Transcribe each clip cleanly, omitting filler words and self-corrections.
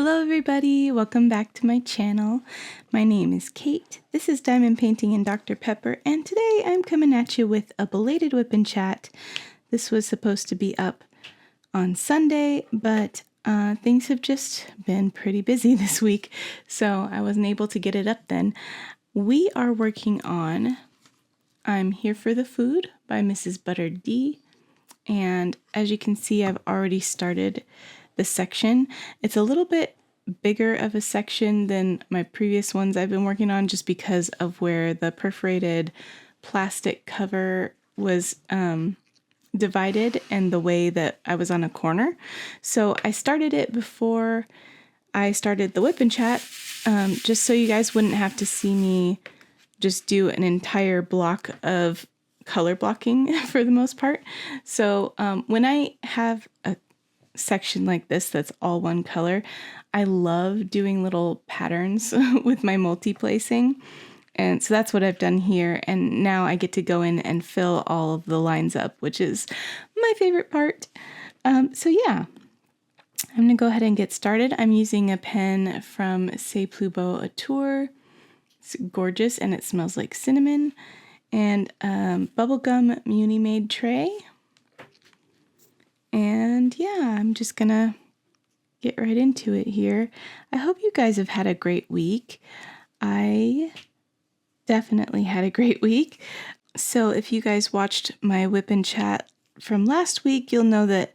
Hello everybody, welcome back to my channel. My name is Kate, this is Diamond Painting and Dr. Pepper, and today I'm coming at you with a belated WIP and chat. This was supposed to be up on Sunday, but things have just been pretty busy this week, so I wasn't able to get it up then. We are working on I'm Here for the Food by Mrs. Butter D, and as you can see, I've already started the section. It's a little bit bigger of a section than my previous ones I've been working on just because of where the perforated plastic cover was divided and the way that I was on a corner. So I started it before I started the WIP and chat, just so you guys wouldn't have to see me just do an entire block of color blocking for the most part. So when I have a section like this that's all one color, I love doing little patterns with my multi-placing, and so that's what I've done here, and now I get to go in and fill all of the lines up, which is my favorite part. So yeah, I'm gonna go ahead and get started. I'm using a pen from C'est Plus Beau Autour. It's gorgeous and it smells like cinnamon, and bubblegum Muni Made tray. And yeah, I'm just gonna get right into it here. I hope you guys have had a great week. I definitely had a great week. So if you guys watched my WIP and chat from last week, you'll know that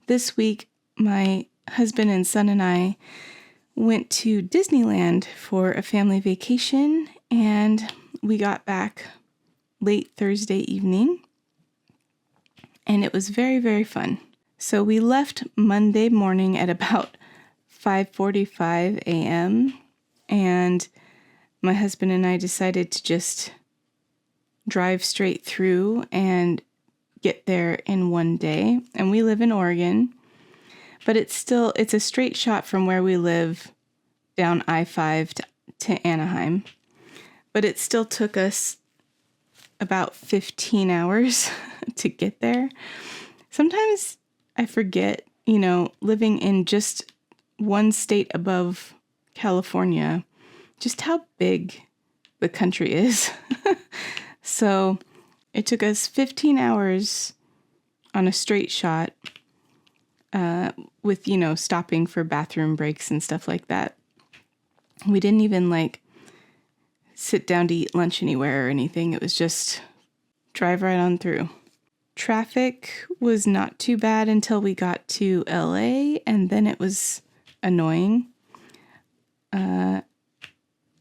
this week my husband and son and I went to Disneyland for a family vacation, and we got back late Thursday evening, and it was very, very fun. So we left Monday morning at about 5:45 a.m. and my husband and I decided to just drive straight through and get there in one day. And we live in Oregon, but it's a straight shot from where we live down I-5 to Anaheim. But it still took us about 15 hours to get there. Sometimes I forget, living in just one state above California, just how big the country is. So it took us 15 hours on a straight shot with, stopping for bathroom breaks and stuff like that. We didn't even sit down to eat lunch anywhere or anything. It was just drive right on through. Traffic was not too bad until we got to LA, and then it was annoying.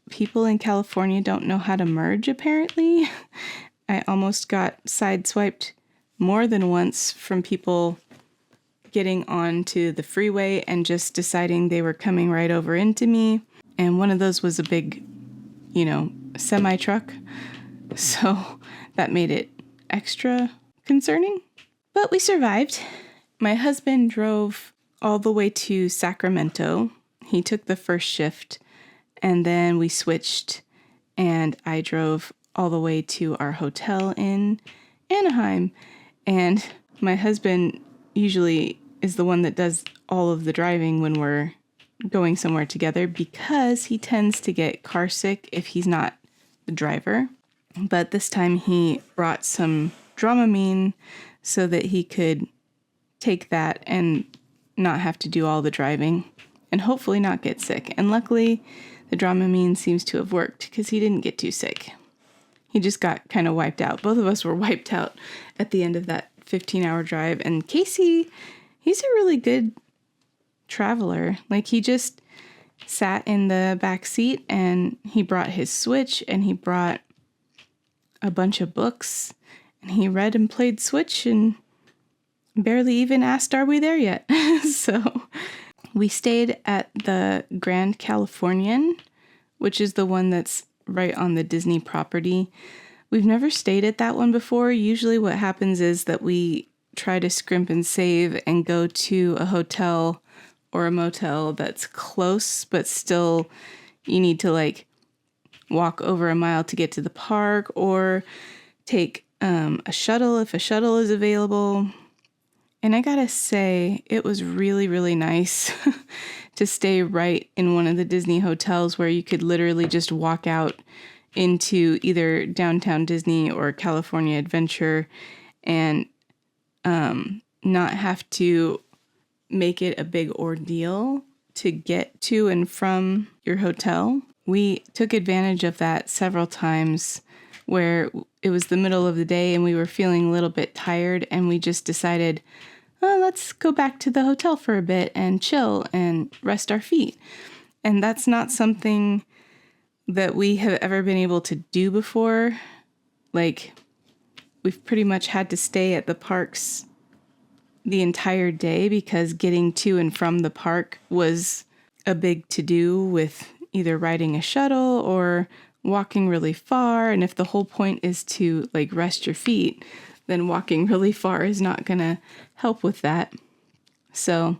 People in California don't know how to merge, apparently. I almost got sideswiped more than once from people getting onto the freeway and just deciding they were coming right over into me. And one of those was a big, semi-truck. So that made it extra concerning, but we survived. My husband drove all the way to Sacramento. He took the first shift, and then we switched, and I drove all the way to our hotel in Anaheim. And my husband usually is the one that does all of the driving when we're going somewhere together because he tends to get car sick if he's not the driver. But this time he brought some Dramamine so that he could take that and not have to do all the driving and hopefully not get sick. And luckily, the Dramamine seems to have worked because he didn't get too sick. He just got kind of wiped out. Both of us were wiped out at the end of that 15-hour drive. And Casey, he's a really good traveler. He just sat in the back seat and he brought his Switch and he brought a bunch of books. And he read and played Switch and barely even asked, "Are we there yet?" So we stayed at the Grand Californian, which is the one that's right on the Disney property. We've never stayed at that one before. Usually what happens is that we try to scrimp and save and go to a hotel or a motel that's close, but still you need to walk over a mile to get to the park, or take a shuttle if a shuttle is available. And I gotta say, it was really, really nice to stay right in one of the Disney hotels where you could literally just walk out into either downtown Disney or California Adventure and not have to make it a big ordeal to get to and from your hotel. We took advantage of that several times where it was the middle of the day and we were feeling a little bit tired, and we just decided, oh, let's go back to the hotel for a bit and chill and rest our feet. And that's not something that we have ever been able to do before. Like, we've pretty much had to stay at the parks the entire day because getting to and from the park was a big to-do with either riding a shuttle or walking really far. And if the whole point is to like rest your feet, then walking really far is not going to help with that. So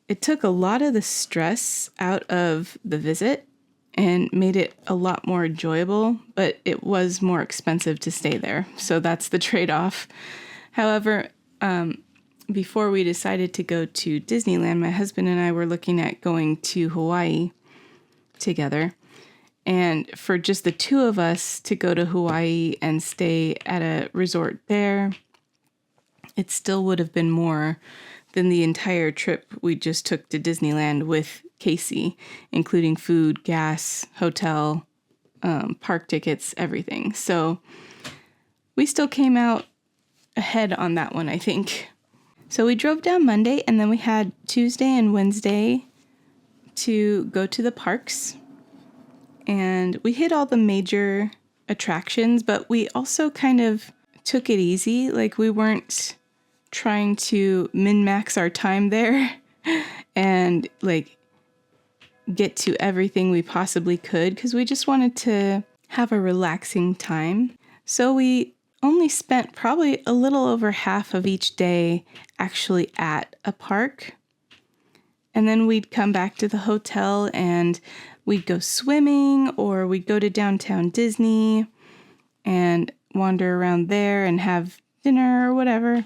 it took a lot of the stress out of the visit and made it a lot more enjoyable, but it was more expensive to stay there. So that's the trade-off. However, before we decided to go to Disneyland, my husband and I were looking at going to Hawaii together. And for just the two of us to go to Hawaii and stay at a resort there, it still would have been more than the entire trip we just took to Disneyland with Casey, including food, gas, hotel, park tickets, everything. So we still came out ahead on that one, I think. So we drove down Monday, and then we had Tuesday and Wednesday to go to the parks. And we hit all the major attractions, but we also kind of took it easy. Like, we weren't trying to min-max our time there and like get to everything we possibly could, because we just wanted to have a relaxing time. So we only spent probably a little over half of each day actually at a park. And then we'd come back to the hotel and we'd go swimming, or we'd go to downtown Disney and wander around there and have dinner or whatever.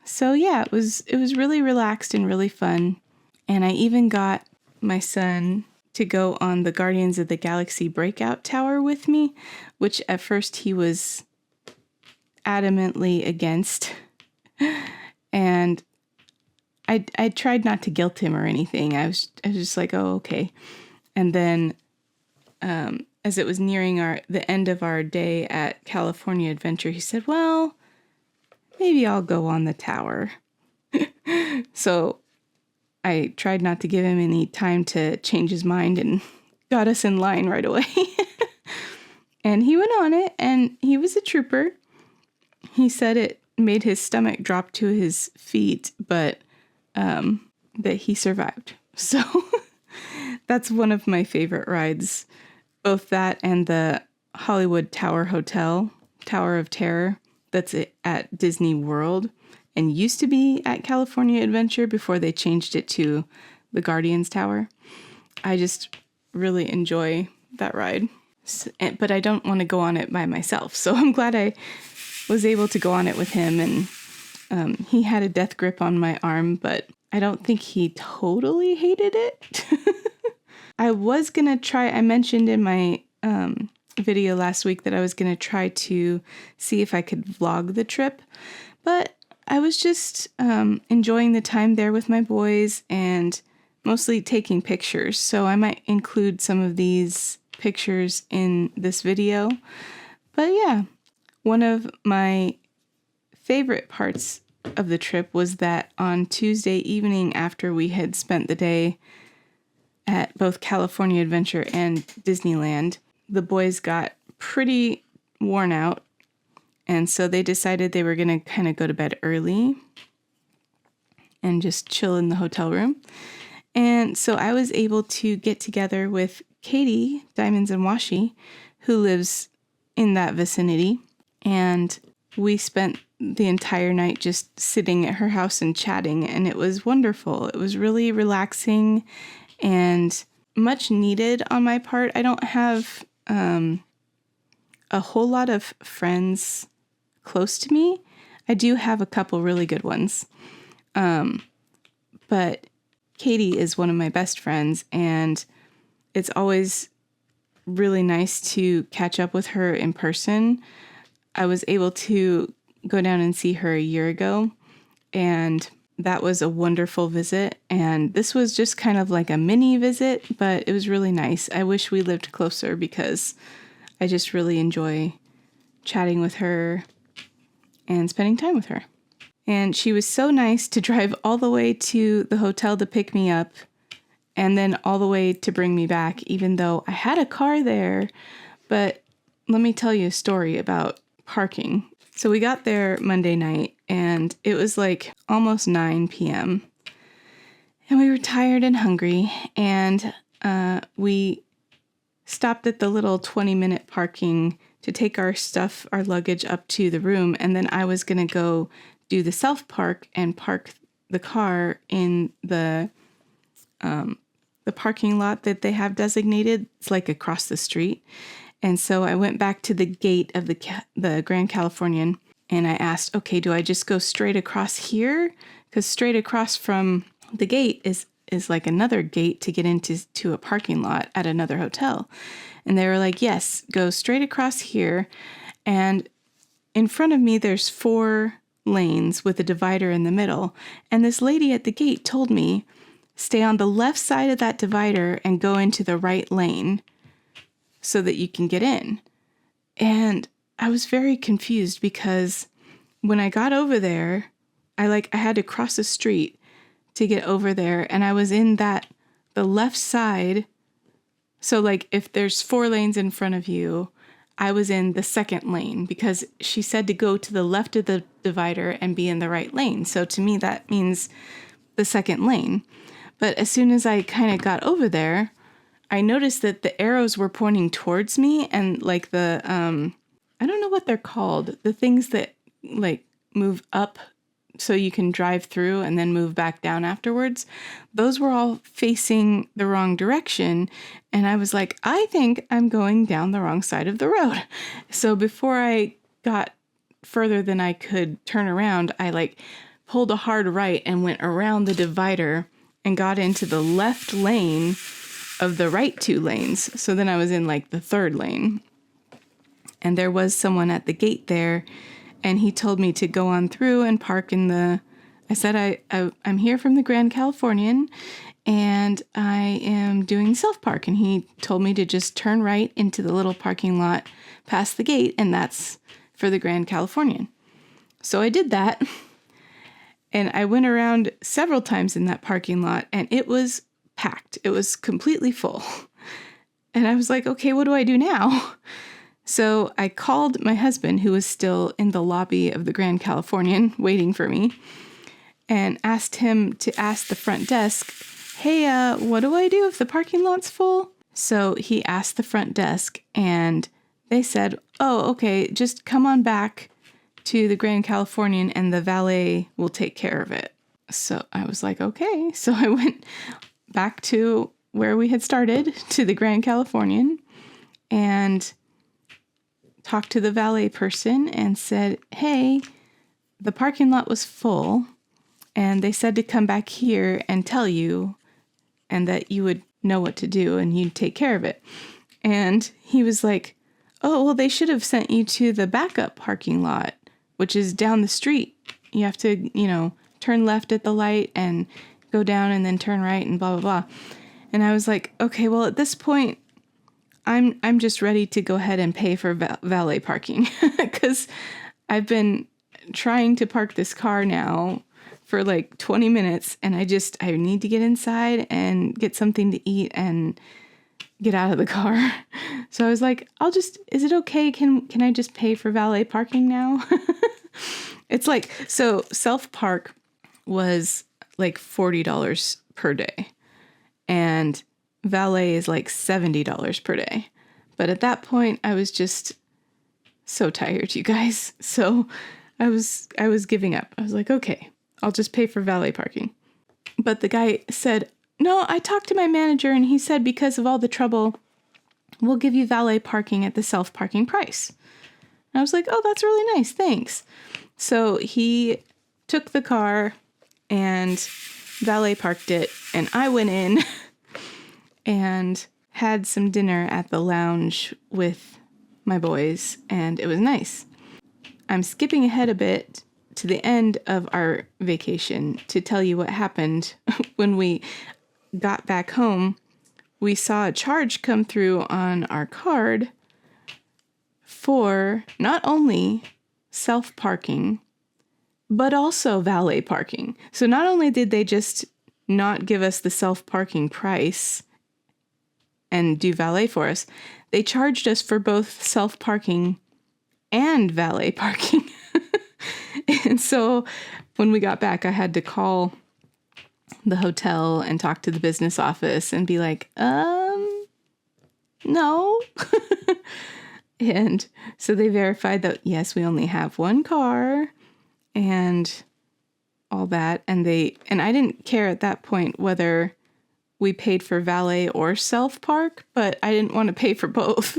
So yeah, it was really relaxed and really fun. And I even got my son to go on the Guardians of the Galaxy breakout tower with me, which at first he was adamantly against. And I tried not to guilt him or anything. I was just like, oh, okay. And then as it was nearing the end of our day at California Adventure, he said, well, maybe I'll go on the tower. So I tried not to give him any time to change his mind and got us in line right away. And he went on it, and he was a trooper. He said it made his stomach drop to his feet, but that he survived. So that's one of my favorite rides. Both that and the Hollywood Tower Hotel, Tower of Terror, that's at Disney World and used to be at California Adventure before they changed it to the Guardians Tower. I just really enjoy that ride. But I don't want to go on it by myself. So I'm glad I was able to go on it with him. And he had a death grip on my arm, but I don't think he totally hated it. I was going to try, I mentioned in my video last week that I was going to try to see if I could vlog the trip, but I was just enjoying the time there with my boys and mostly taking pictures. So I might include some of these pictures in this video. But yeah, one of my favorite parts of the trip was that on Tuesday evening, after we had spent the day at both California Adventure and Disneyland, the boys got pretty worn out. And so they decided they were going to kind of go to bed early and just chill in the hotel room. And so I was able to get together with Katie, Diamonds and Washi, who lives in that vicinity. And we spent the entire night just sitting at her house and chatting. And it was wonderful. It was really relaxing and much needed on my part. I don't have a whole lot of friends close to me. I do have a couple really good ones. But Katie is one of my best friends, and it's always really nice to catch up with her in person. I was able to go down and see her a year ago, and that was a wonderful visit. And this was just kind of like a mini visit, but it was really nice. I wish we lived closer because I just really enjoy chatting with her and spending time with her. And she was so nice to drive all the way to the hotel to pick me up and then all the way to bring me back, even though I had a car there. But let me tell you a story about parking. So we got there Monday night, and it was like almost 9 p.m. And we were tired and hungry, and we stopped at the little 20-minute parking to take our stuff, our luggage up to the room, and then I was going to go do the self-park and park the car in the parking lot that they have designated. It's like across the street. And so I went back to the gate of the Grand Californian, and I asked, okay, do I just go straight across here? Because straight across from the gate is like another gate to get into a parking lot at another hotel. And they were like, yes, go straight across here. And in front of me, there's 4 lanes with a divider in the middle. And this lady at the gate told me, stay on the left side of that divider and go into the right lane so that you can get in. And I was very confused because when I got over there, I had to cross the street to get over there, and I was in the left side. So like if there's 4 lanes in front of you, I was in the second lane because she said to go to the left of the divider and be in the right lane. So to me, that means the second lane. But as soon as I kind of got over there, I noticed that the arrows were pointing towards me, and like the, I don't know what they're called, the things that like move up so you can drive through and then move back down afterwards. Those were all facing the wrong direction. And I was like, I think I'm going down the wrong side of the road. So before I got further than I could turn around, I pulled a hard right and went around the divider and got into the left lane of the right 2 lanes. So then I was in the 3rd lane. And there was someone at the gate there, and he told me to go on through and park in I said, I'm here from the Grand Californian, and I am doing self-park. And he told me to just turn right into the little parking lot past the gate, and that's for the Grand Californian. So I did that, and I went around several times in that parking lot, and it was packed. It was completely full. And I was like, okay, what do I do now? So I called my husband, who was still in the lobby of the Grand Californian waiting for me, and asked him to ask the front desk, hey, what do I do if the parking lot's full? So he asked the front desk, and they said, oh, okay, just come on back to the Grand Californian and the valet will take care of it. So I was like, okay. So I went back to where we had started, to the Grand Californian, and talked to the valet person and said, hey, the parking lot was full, and they said to come back here and tell you, and that you would know what to do and you'd take care of it. And he was like, oh, well, they should have sent you to the backup parking lot, which is down the street. You have to, turn left at the light and go down and then turn right and blah, blah, blah. And I was like, okay, well, at this point, I'm just ready to go ahead and pay for valet parking because I've been trying to park this car now for 20 minutes, and I need to get inside and get something to eat and get out of the car. So I was like, is it okay? Can I just pay for valet parking now? It's so self-park was $40 per day, and valet is $70 per day. But at that point, I was just so tired, you guys. So I was giving up. I was like, okay, I'll just pay for valet parking. But the guy said, no, I talked to my manager and he said because of all the trouble, we'll give you valet parking at the self-parking price. And I was like, oh, that's really nice. Thanks. So he took the car and valet parked it, and I went in and had some dinner at the lounge with my boys, and it was nice. I'm skipping ahead a bit to the end of our vacation to tell you what happened. When we got back home, we saw a charge come through on our card for not only self-parking, but also valet parking. So not only did they just not give us the self-parking price and do valet for us, they charged us for both self-parking and valet parking. And so when we got back, I had to call the hotel and talk to the business office and be like, no. And so they verified that, yes, we only have one car and all that. And I didn't care at that point whether we paid for valet or self-park, but I didn't want to pay for both.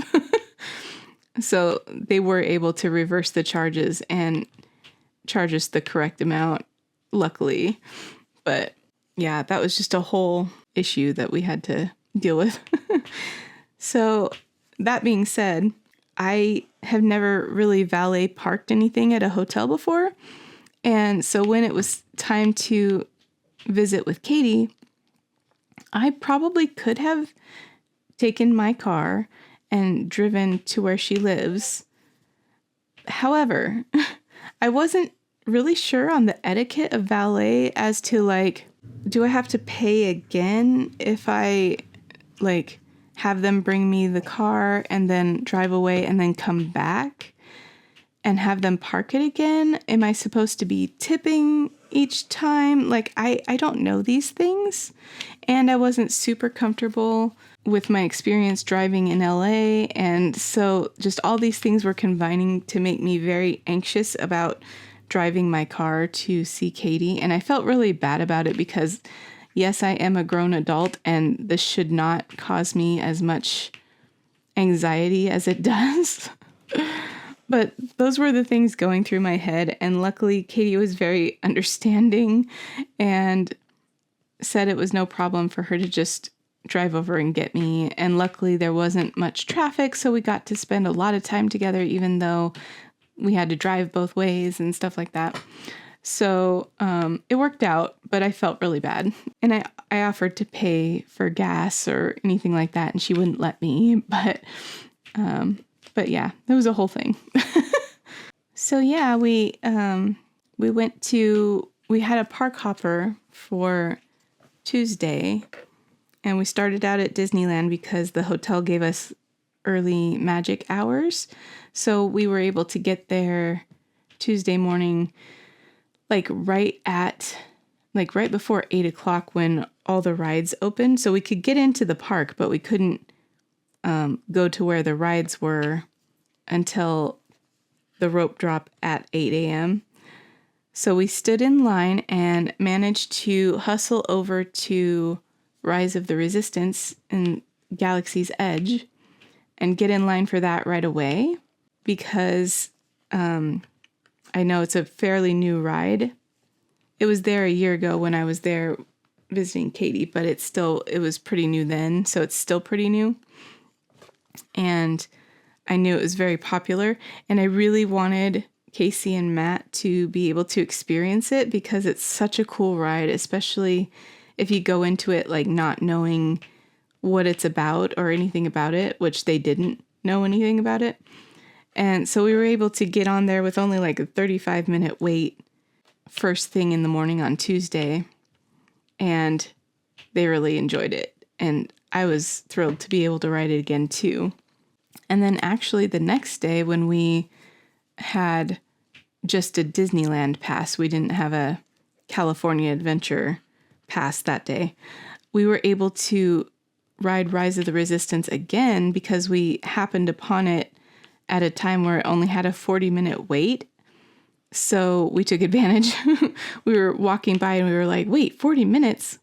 So they were able to reverse the charges and charge us the correct amount, luckily. But yeah, that was just a whole issue that we had to deal with. So that being said, I have never really valet parked anything at a hotel before. And so when it was time to visit with Katie, I probably could have taken my car and driven to where she lives. However, I wasn't really sure on the etiquette of valet as to like, do I have to pay again if I like have them bring me the car and then drive away and then come back and have them park it again? Am I supposed to be tipping each time? Like, I don't know these things. And I wasn't super comfortable with my experience driving in LA. And so just all these things were combining to make me very anxious about driving my car to see Katie. And I felt really bad about it because, yes, I am a grown adult and this should not cause me as much anxiety as it does. But those were the things going through my head. And luckily, Katie was very understanding and said it was no problem for her to just drive over and get me. And luckily, there wasn't much traffic, so we got to spend a lot of time together, even though we had to drive both ways and stuff like that. So it worked out, but I felt really bad. And I offered to pay for gas or anything like that, and she wouldn't let me. But yeah, it was a whole thing. So yeah, we had a park hopper for Tuesday, and we started out at Disneyland because the hotel gave us early magic hours. So we were able to get there Tuesday morning, right before 8:00 when all the rides opened. So we could get into the park, but we couldn't go to where the rides were until the rope drop at 8 a.m. So we stood in line and managed to hustle over to Rise of the Resistance and Galaxy's Edge and get in line for that right away because I know it's a fairly new ride. It was there a year ago when I was there visiting Katie, but it was pretty new then, so it's still pretty new. And I knew it was very popular, and I really wanted Casey and Matt to be able to experience it because it's such a cool ride, especially if you go into it not knowing what it's about or anything about it, which they didn't know anything about it. And so we were able to get on there with only a 35-minute wait first thing in the morning on Tuesday, and they really enjoyed it. And I was thrilled to be able to ride it again too. And then actually the next day when we had just a Disneyland pass, we didn't have a California Adventure pass that day, we were able to ride Rise of the Resistance again because we happened upon it at a time where it only had a 40-minute wait. So we took advantage. We were walking by and we were like, wait, 40 minutes?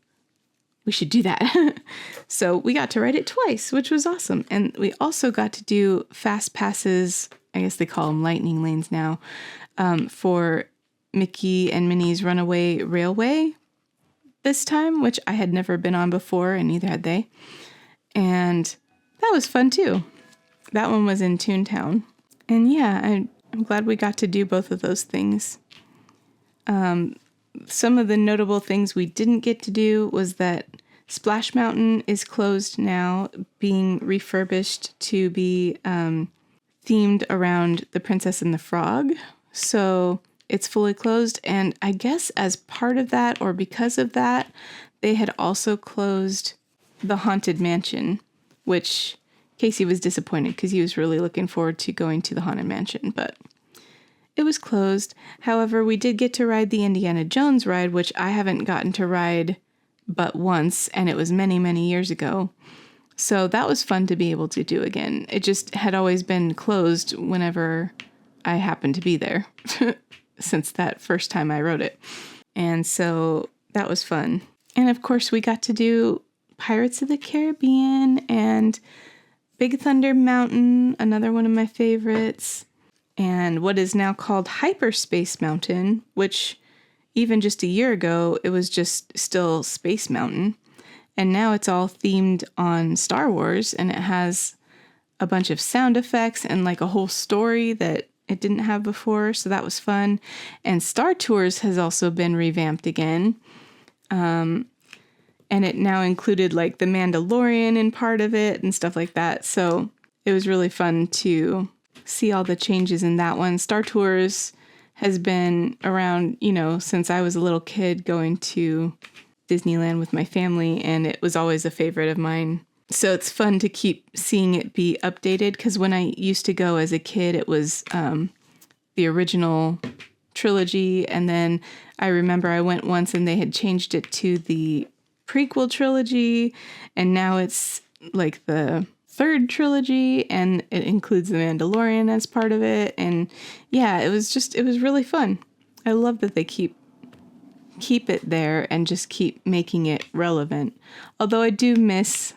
We should do that. So we got to ride it twice, which was awesome. And we also got to do fast passes I guess they call them lightning lanes now, for Mickey and Minnie's Runaway Railway this time, which I had never been on before, and neither had they. And that was fun too. That one was in Toontown. And yeah, I'm glad we got to do both of those things. Some of the notable things we didn't get to do was that Splash Mountain is closed now, being refurbished to be themed around The Princess and the Frog. So it's fully closed, and I guess as part of that, or because of that, they had also closed the Haunted Mansion, which Casey was disappointed because he was really looking forward to going to the Haunted Mansion, but it was closed. However, we did get to ride the Indiana Jones ride, which I haven't gotten to ride but once, and it was many, many years ago. So that was fun to be able to do again. It just had always been closed whenever I happened to be there since that first time I rode it. And so that was fun. And of course, we got to do Pirates of the Caribbean and Big Thunder Mountain, another one of my favorites, and what is now called Hyperspace Mountain, which even just a year ago, it was just still Space Mountain. And now it's all themed on Star Wars, and it has a bunch of sound effects and like a whole story that it didn't have before. So that was fun. And Star Tours has also been revamped again. And it now included like the Mandalorian in part of it and stuff like that. So it was really fun to see all the changes in that one. Star Tours has been around, since I was a little kid going to Disneyland with my family, and it was always a favorite of mine. So it's fun to keep seeing it be updated, because when I used to go as a kid, it was the original trilogy, and then I remember I went once and they had changed it to the prequel trilogy, and now it's like the third trilogy, and it includes The Mandalorian as part of it. And yeah, it was really fun. I love that they keep it there and just keep making it relevant. Although I do miss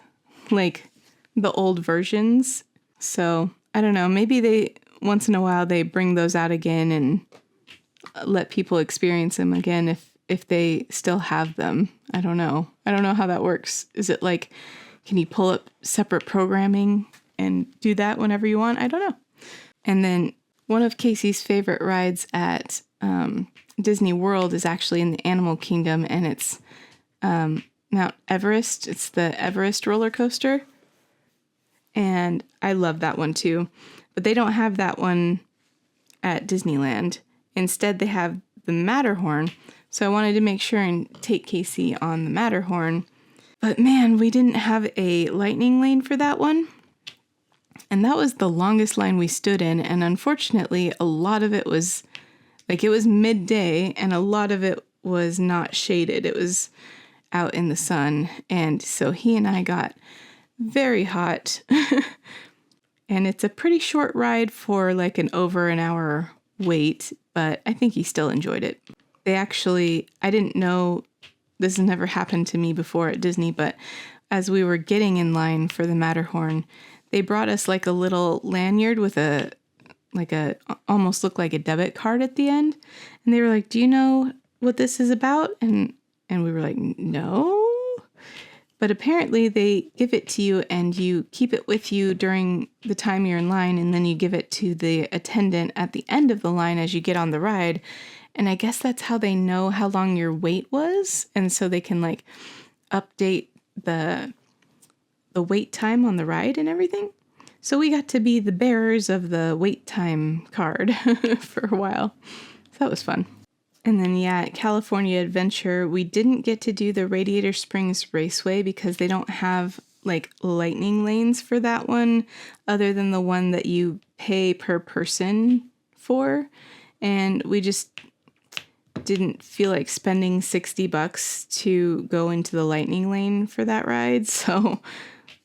like the old versions. So I don't know, maybe once in a while they bring those out again and let people experience them again if they still have them. I don't know how that works. Is it like, can you pull up separate programming and do that whenever you want? I don't know. And then one of Casey's favorite rides at Disney World is actually in the Animal Kingdom, and it's Mount Everest. It's the Everest roller coaster. And I love that one too. But they don't have that one at Disneyland. Instead, they have the Matterhorn. So I wanted to make sure and take Casey on the Matterhorn. But man, we didn't have a lightning lane for that one. And that was the longest line we stood in. And unfortunately, a lot of it was like, it was midday and a lot of it was not shaded. It was out in the sun. And so he and I got very hot. And it's a pretty short ride for like an over an hour wait, but I think he still enjoyed it. I didn't know, this has never happened to me before at Disney, but as we were getting in line for the Matterhorn, they brought us like a little lanyard with almost looked like a debit card at the end. And they were like, "Do you know what this is about?" And we were like, "No." But apparently they give it to you and you keep it with you during the time you're in line, and then you give it to the attendant at the end of the line as you get on the ride. And I guess that's how they know how long your wait was. And so they can like update the wait time on the ride and everything. So we got to be the bearers of the wait time card for a while. So that was fun. And then, yeah, at California Adventure, we didn't get to do the Radiator Springs Raceway because they don't have like lightning lanes for that one other than the one that you pay per person for. And we just didn't feel like spending $60 to go into the lightning lane for that ride. So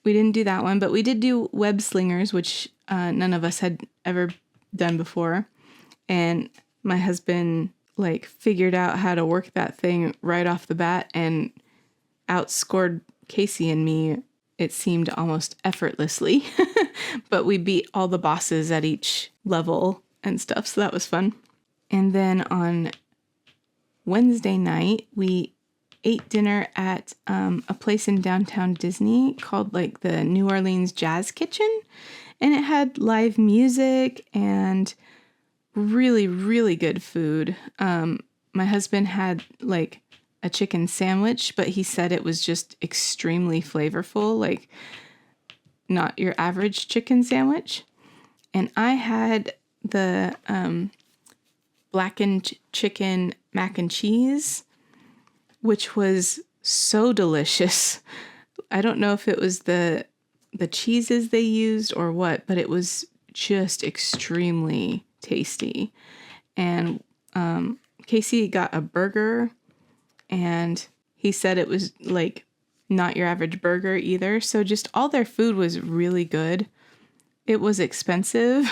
we didn't do that one, but we did do web slingers, which none of us had ever done before. And my husband like figured out how to work that thing right off the bat and outscored Casey and me it seemed almost effortlessly, but we beat all the bosses at each level and stuff, so that was fun. And then on Wednesday night, we ate dinner at a place in downtown Disney called like the New Orleans Jazz Kitchen, and it had live music and really, really good food. My husband had like a chicken sandwich, but he said it was just extremely flavorful, like not your average chicken sandwich. And I had the blackened chicken mac and cheese, which was so delicious. I don't know if it was the cheeses they used or what, but it was just extremely tasty. And Casey got a burger, and he said it was like not your average burger either. So just all their food was really good. It was expensive,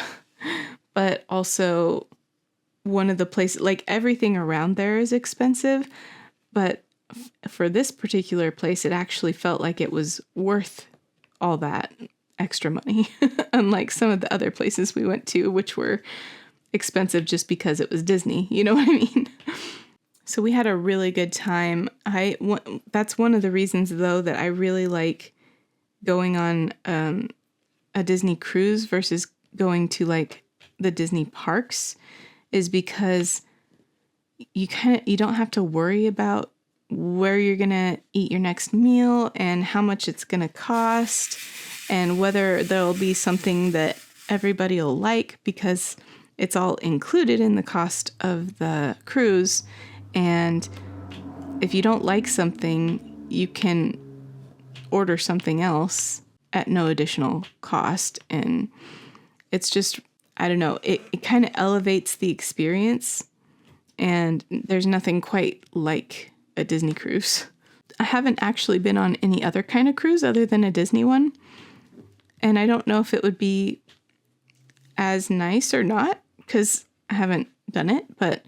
but also one of the places, like everything around there is expensive, but for this particular place, it actually felt like it was worth all that extra money, unlike some of the other places we went to, which were expensive just because it was Disney. You know what I mean? So we had a really good time. That's one of the reasons, though, that I really like going on a Disney cruise versus going to like the Disney parks, is because you don't have to worry about where you're gonna eat your next meal and how much it's gonna cost and whether there'll be something that everybody will like, because it's all included in the cost of the cruise. And if you don't like something, you can order something else at no additional cost. And it's just, I don't know, it kind of elevates the experience. And there's nothing quite like a Disney cruise. I haven't actually been on any other kind of cruise other than a Disney one. And I don't know if it would be as nice or not, because I haven't done it. But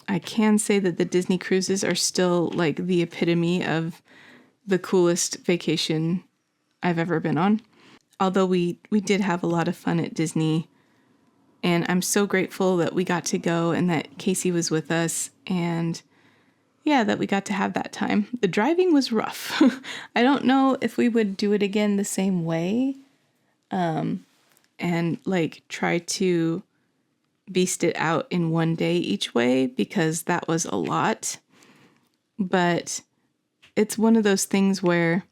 I can say that the Disney cruises are still like the epitome of the coolest vacation I've ever been on. Although we did have a lot of fun at Disney. And I'm so grateful that we got to go and that Casey was with us, and yeah, that we got to have that time. The driving was rough. I don't know if we would do it again the same way, and like try to beast it out in one day each way, because that was a lot. But it's one of those things where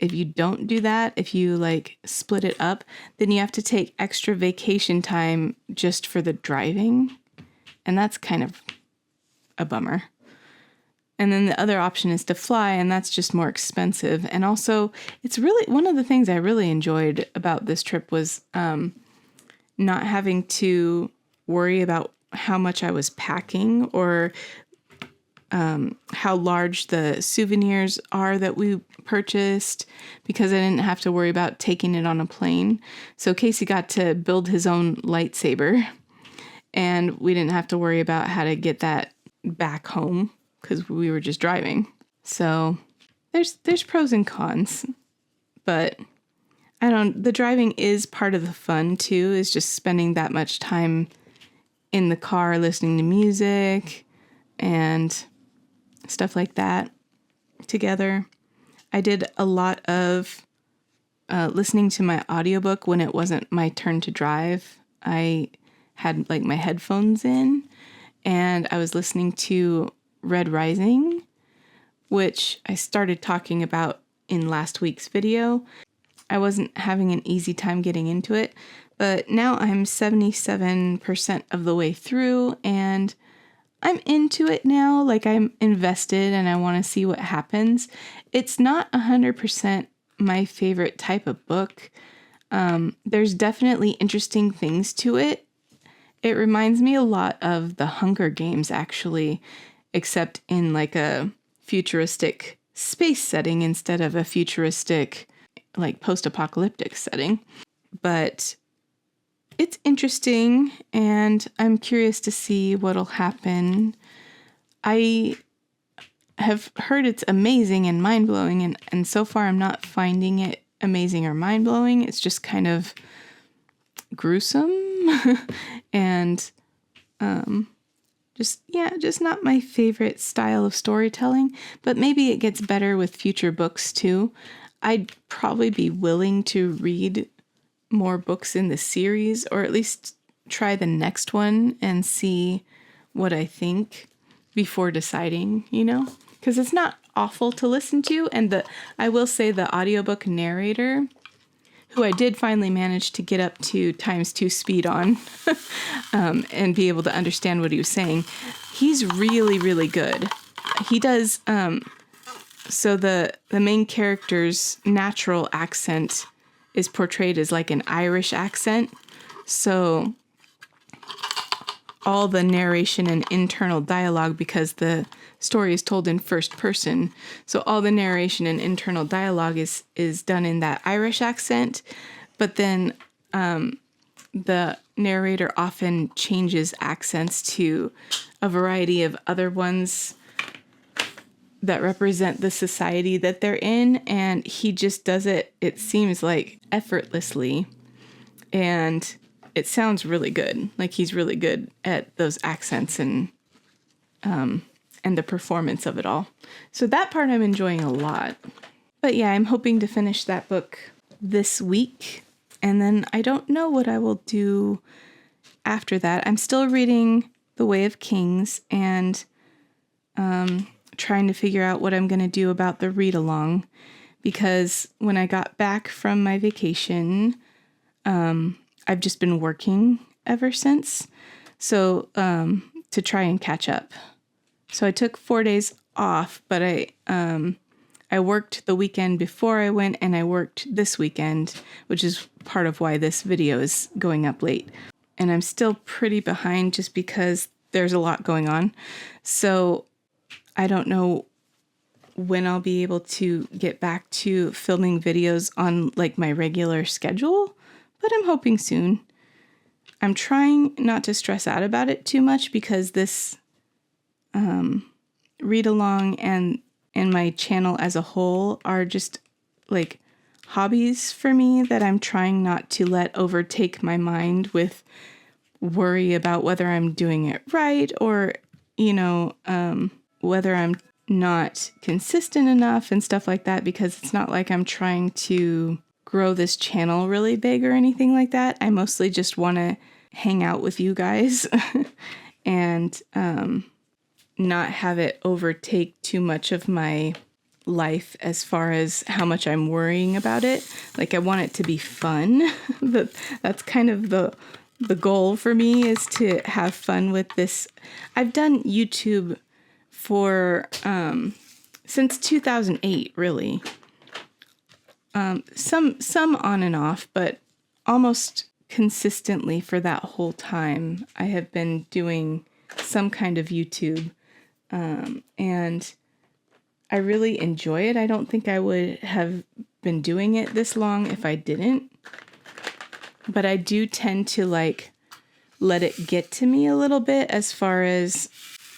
if you don't do that, if you like split it up, then you have to take extra vacation time just for the driving. And that's kind of a bummer. And then the other option is to fly, and that's just more expensive. And also, it's really one of the things I really enjoyed about this trip was not having to worry about how much I was packing or how large the souvenirs are that we purchased, because I didn't have to worry about taking it on a plane. So Casey got to build his own lightsaber, and we didn't have to worry about how to get that back home because we were just driving. So there's pros and cons, but the driving is part of the fun too, is just spending that much time in the car listening to music and stuff like that together. I did a lot of listening to my audiobook when it wasn't my turn to drive. I had like my headphones in, and I was listening to Red Rising, which I started talking about in last week's video. I wasn't having an easy time getting into it, but now I'm 77% of the way through, and I'm into it now. Like, I'm invested and I want to see what happens. It's not 100% my favorite type of book. There's definitely interesting things to it. It reminds me a lot of the Hunger Games, actually, except in like a futuristic space setting instead of a futuristic, like post-apocalyptic setting. But it's interesting, and I'm curious to see what'll happen. I have heard it's amazing and mind-blowing, and so far I'm not finding it amazing or mind-blowing. It's just kind of gruesome and just not my favorite style of storytelling, but maybe it gets better with future books too. I'd probably be willing to read more books in the series, or at least try the next one and see what I think before deciding, because it's not awful to listen to. And I will say the audiobook narrator, who I did finally manage to get up to ×2 speed on and be able to understand what he was saying, he's really, really good. He does, so the main character's natural accent is portrayed as like an Irish accent. So all the narration and internal dialogue, because the story is told in first person, so all the narration and internal dialogue is done in that Irish accent. But then the narrator often changes accents to a variety of other ones that represent the society that they're in, and he just does it seems like effortlessly, and it sounds really good. Like he's really good at those accents and the performance of it all. So that part I'm enjoying a lot. But yeah, I'm hoping to finish that book this week, and then I don't know what I will do after that. I'm still reading The Way of Kings and trying to figure out what I'm going to do about the read-along, because when I got back from my vacation, I've just been working ever since, so to try and catch up. So I took 4 days off, but I worked the weekend before I went, and I worked this weekend, which is part of why this video is going up late. And I'm still pretty behind just because there's a lot going on. So I don't know when I'll be able to get back to filming videos on like my regular schedule, but I'm hoping soon. I'm trying not to stress out about it too much, because this read along and my channel as a whole are just like hobbies for me that I'm trying not to let overtake my mind with worry about whether I'm doing it right, or whether I'm not consistent enough and stuff like that, because it's not like I'm trying to grow this channel really big or anything like that. I mostly just want to hang out with you guys and not have it overtake too much of my life as far as how much I'm worrying about it. Like, I want it to be fun. That's kind of the goal for me, is to have fun with this. I've done YouTube for since 2008, really. Some on and off, but almost consistently for that whole time I have been doing some kind of YouTube, and I really enjoy it. I don't think I would have been doing it this long if I didn't, but I do tend to like let it get to me a little bit as far as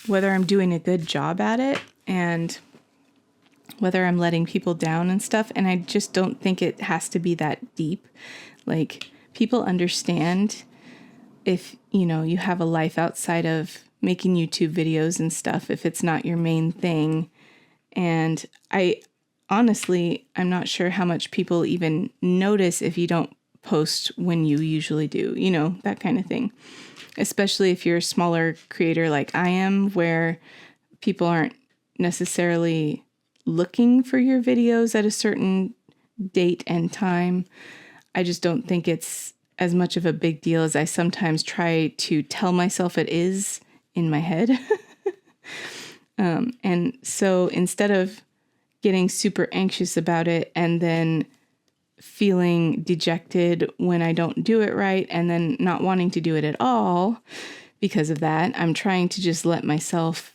whether I'm doing a good job at it and whether I'm letting people down and stuff. And I just don't think it has to be that deep. Like, people understand if, you have a life outside of making YouTube videos and stuff, if it's not your main thing. And I'm not sure how much people even notice if you don't post when you usually do, that kind of thing. Especially if you're a smaller creator like I am, where people aren't necessarily looking for your videos at a certain date and time. I just don't think it's as much of a big deal as I sometimes try to tell myself it is in my head. And so instead of getting super anxious about it and then feeling dejected when I don't do it right, and then not wanting to do it at all because of that, I'm trying to just let myself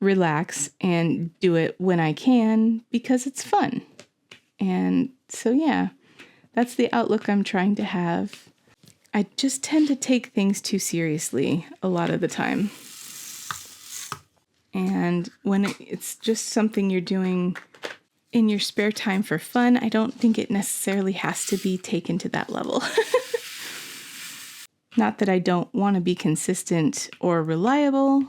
relax and do it when I can, because it's fun. And so, yeah, that's the outlook I'm trying to have. I just tend to take things too seriously a lot of the time. And when it's just something you're doing in your spare time for fun, I don't think it necessarily has to be taken to that level. Not that I don't want to be consistent or reliable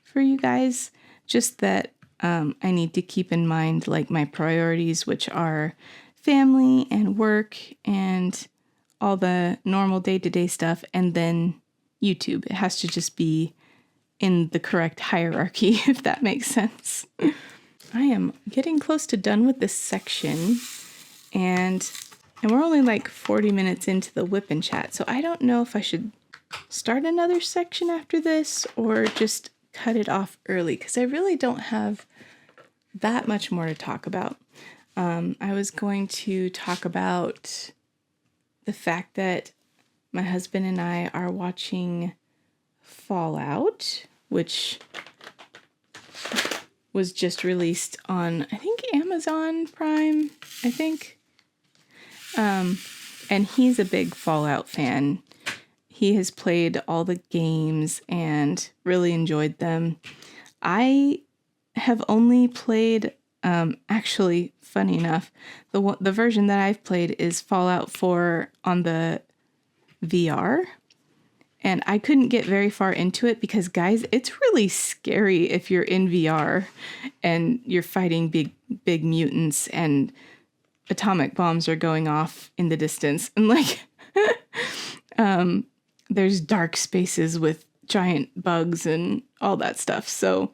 for you guys, just that I need to keep in mind like my priorities, which are family and work and all the normal day-to-day stuff, and then YouTube. It has to just be in the correct hierarchy, if that makes sense. I am getting close to done with this section, and we're only like 40 minutes into the WIP and chat, so I don't know if I should start another section after this or just cut it off early, because I really don't have that much more to talk about. I was going to talk about the fact that my husband and I are watching Fallout, which was just released on, I think, Amazon Prime, I think. And he's a big Fallout fan. He has played all the games and really enjoyed them. I have only played, actually, funny enough, the version that I've played is Fallout 4 on the VR. And I couldn't get very far into it because, guys, it's really scary if you're in VR and you're fighting big mutants and atomic bombs are going off in the distance. And like, there's dark spaces with giant bugs and all that stuff. So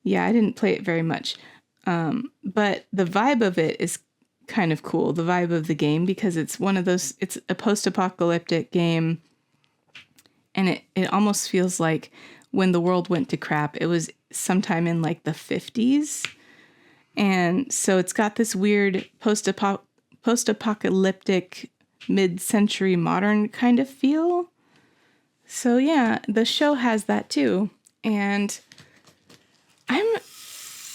yeah, I didn't play it very much. But the vibe of it is kind of cool. The vibe of the game, because it's one of those, it's a post-apocalyptic game. And it almost feels like when the world went to crap, it was sometime in like the 50s. And so it's got this weird post-apocalyptic mid-century modern kind of feel. So yeah, the show has that too. And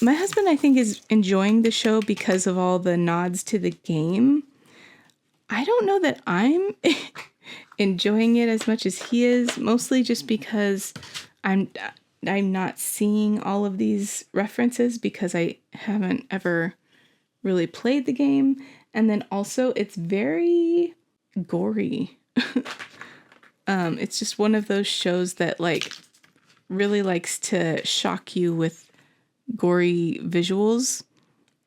my husband, I think, is enjoying the show because of all the nods to the game. I don't know that I'm enjoying it as much as he is, mostly just because I'm not seeing all of these references because I haven't ever really played the game. And then also it's very gory. It's just one of those shows that like really likes to shock you with gory visuals.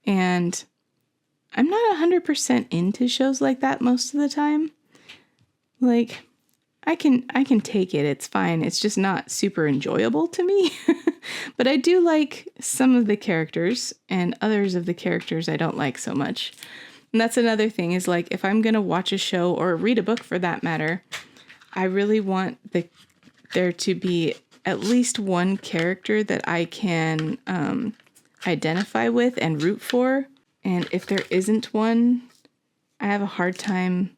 And I'm not 100% into shows like that most of the time. Like, I can take it. It's fine. It's just not super enjoyable to me. But I do like some of the characters, and others of the characters I don't like so much. And that's another thing, is like, if I'm going to watch a show or read a book for that matter, I really want there to be at least one character that I can identify with and root for. And if there isn't one, I have a hard time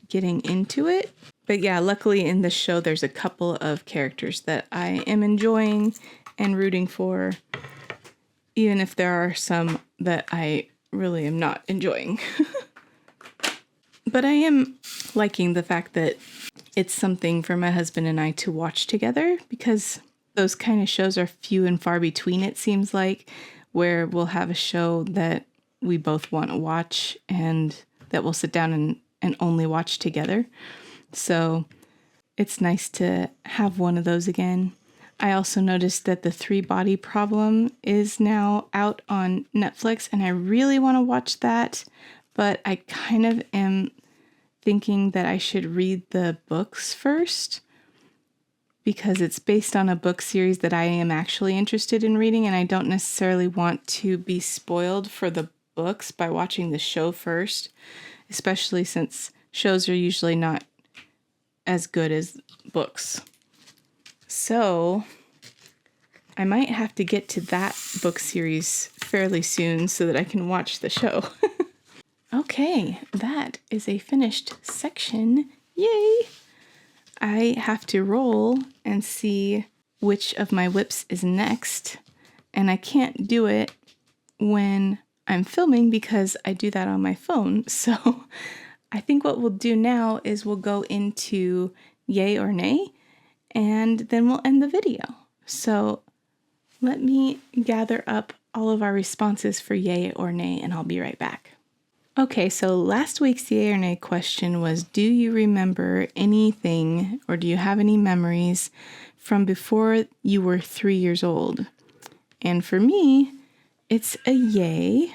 getting into it. But yeah, luckily in this show, there's a couple of characters that I am enjoying and rooting for, even if there are some that I really am not enjoying. But I am liking the fact that it's something for my husband and I to watch together, because those kind of shows are few and far between, it seems like, where we'll have a show that we both want to watch and that we'll sit down and only watch together. So it's nice to have one of those again. I also noticed that The Three Body Problem is now out on Netflix, and I really want to watch that, but I kind of am thinking that I should read the books first, because it's based on a book series that I am actually interested in reading, and I don't necessarily want to be spoiled for the books by watching the show first, especially since shows are usually not as good as books. So I might have to get to that book series fairly soon so that I can watch the show. Okay, that is a finished section. Yay! I have to roll and see which of my WIPs is next, and I can't do it when I'm filming because I do that on my phone. So I think what we'll do now is we'll go into yay or nay, and then we'll end the video. So Let me gather up all of our responses for yay or nay, and I'll be right back. Okay, so last week's yay or nay question was, do you remember anything or do you have any memories from before you were 3 years old? And for me, it's a yay.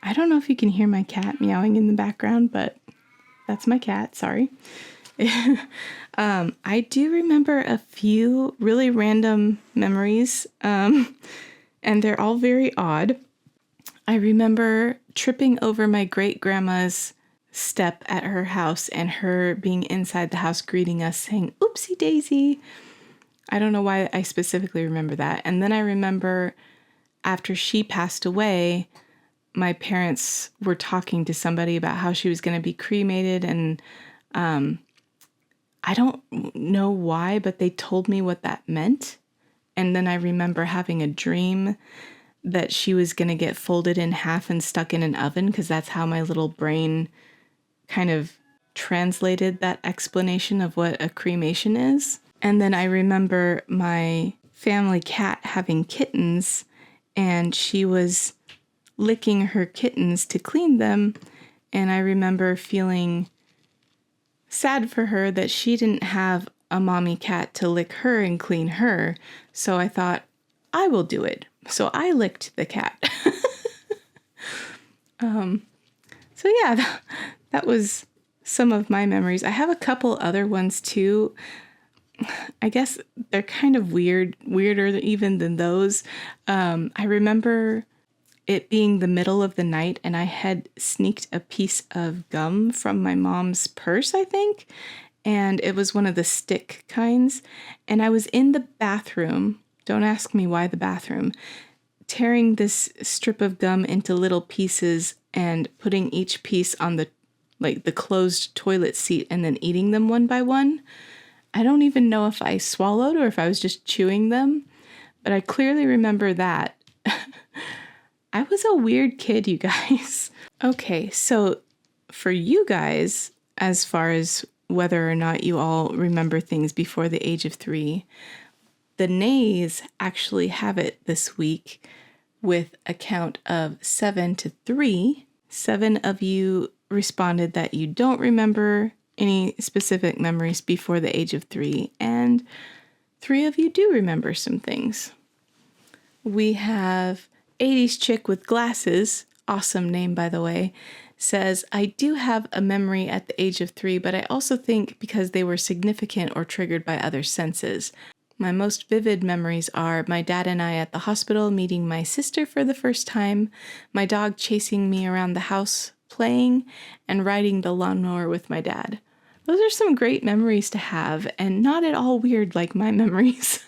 I don't know if you can hear my cat meowing in the background, but that's my cat, sorry. I do remember a few really random memories, and they're all very odd. I remember tripping over my great-grandma's step at her house and her being inside the house greeting us saying, "Oopsie daisy." I don't know why I specifically remember that. And then I remember after she passed away, my parents were talking to somebody about how she was going to be cremated, and I don't know why, but they told me what that meant. And then I remember having a dream that she was going to get folded in half and stuck in an oven, because that's how my little brain kind of translated that explanation of what a cremation is. And then I remember my family cat having kittens, and she was licking her kittens to clean them. And I remember feeling sad for her that she didn't have a mommy cat to lick her and clean her. So I thought, I will do it. So I licked the cat. So yeah, that was some of my memories. I have a couple other ones too. I guess they're kind of weirder even than those. I remember it being the middle of the night and I had sneaked a piece of gum from my mom's purse, I think. And it was one of the stick kinds. And I was in the bathroom, don't ask me why the bathroom, tearing this strip of gum into little pieces and putting each piece on the closed toilet seat and then eating them one by one. I don't even know if I swallowed or if I was just chewing them, but I clearly remember that. I was a weird kid, you guys. Okay, so for you guys, as far as whether or not you all remember things before the age of 3, the nays actually have it this week with a count of 7-3. 7 of you responded that you don't remember any specific memories before the age of 3, and 3 of you do remember some things. We have 80s Chick with Glasses, awesome name by the way, says, I do have a memory at the age of 3, but I also think because they were significant or triggered by other senses. My most vivid memories are my dad and I at the hospital meeting my sister for the first time, my dog chasing me around the house playing, and riding the lawnmower with my dad. Those are some great memories to have, and not at all weird like my memories.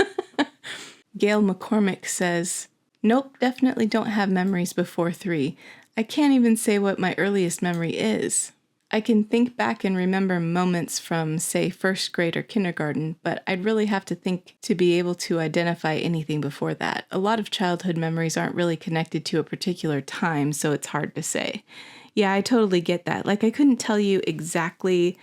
Gail McCormick says, nope, definitely don't have memories before 3. I can't even say what my earliest memory is. I can think back and remember moments from, say, first grade or kindergarten, but I'd really have to think to be able to identify anything before that. A lot of childhood memories aren't really connected to a particular time, so it's hard to say. Yeah, I totally get that. Like, I couldn't tell you exactly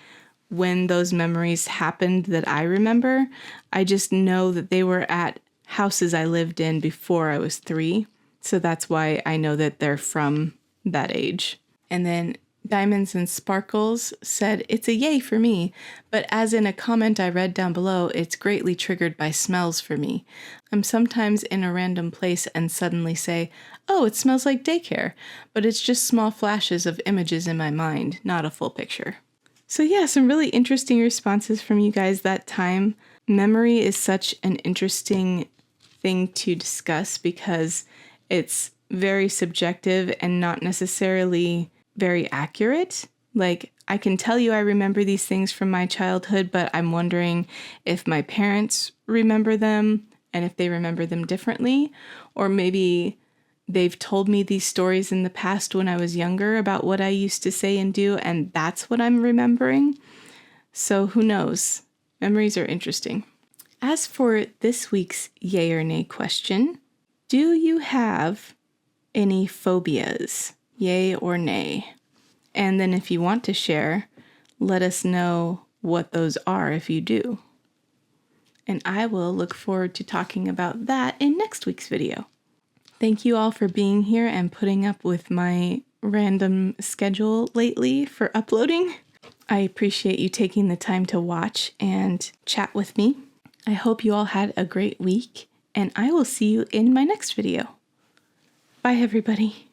when those memories happened that I remember. I just know that they were at houses I lived in before I was 3, so that's why I know that they're from that age. And then Diamonds and Sparkles said, it's a yay for me, but as in a comment I read down below, it's greatly triggered by smells for me. I'm sometimes in a random place and suddenly say, oh, it smells like daycare, but it's just small flashes of images in my mind, not a full picture. So yeah, some really interesting responses from you guys that time. Memory is such an interesting thing to discuss because it's very subjective and not necessarily very accurate. Like, I can tell you I remember these things from my childhood, but I'm wondering if my parents remember them and if they remember them differently, or maybe they've told me these stories in the past when I was younger about what I used to say and do, and that's what I'm remembering. So who knows? Memories are interesting. As for this week's yay or nay question, do you have any phobias? Yay or nay? And then if you want to share, let us know what those are if you do. and I will look forward to talking about that in next week's video. Thank you all for being here and putting up with my random schedule lately for uploading. I appreciate you taking the time to watch and chat with me. I hope you all had a great week, and I will see you in my next video. Bye, everybody.